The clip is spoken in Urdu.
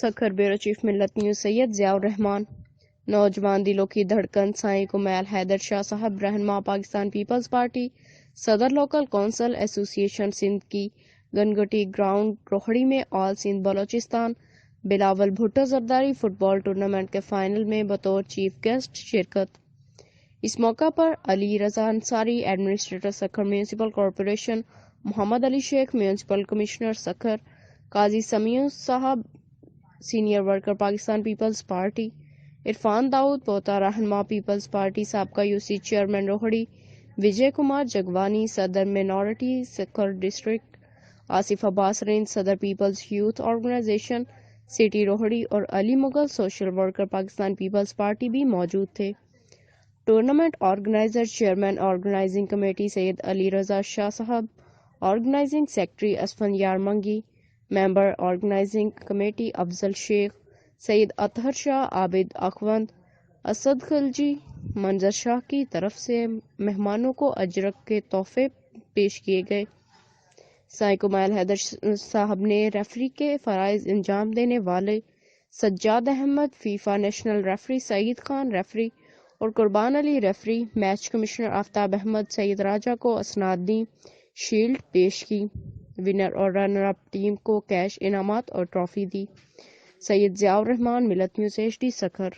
سکھر بیوروچیف ملت نیوز سید ضیاء نوجوان دلوں کی دھڑکن سائیں کمیل حیدر شاہ صاحب رہنما پاکستان پیپلز پارٹی صدر local council association Sindh کی گنگٹی گراؤنڈ روہڑی میں all Sindh Balochistan Bilawal Bhutto Zardari football tournament کے فائنل میں بطور چیف گیسٹ شرکت۔ اس موقع پر Ali Raza Ansari administrator Sukkur municipal corporation, Muhammad Ali Sheikh municipal commissioner Sukkur, Qazi Sami صاحب senior worker Pakistan peoples party, Irfan Daud Pota رہنما پیپلز پارٹی سابقہ UC چیئرمین روہڑی، وجے کمار جگوانی صدر مینارٹی سکھر ڈسٹرکٹ، آصف عباس رند صدر Peoples youth organization city Rohri اور علی Mughal social worker Pakistan peoples party بھی موجود تھے۔ Tournament organiser chairman organising committee سید علی رضا شاہ صاحب، آرگنائزنگ سیکرٹری اسفند یارمنگی، ممبر آرگنائزنگ کمیٹی افضل شیخ، سید اطہر شاہ، عابد اخوند، اسد خلجی، منظر شاہ کی طرف سے مہمانوں کو اجرک کے تحفے پیش کیے گئے۔ سائیں کمیل حیدر صاحب نے ریفری کے فرائض انجام دینے والے Sajjad Ahmed, FIFA national referee Saeed Khan referee اور Qurban Ali referee, match commissioner Aftab Ahmed Saeed Raja کو اسناد دیں، شیلڈ پیش کی، ونر اور رنر اپ ٹیم کو کیش انعامات اور ٹرافی دی۔ سید ضیاء الرحمن، ملت نیوز HD سکھر۔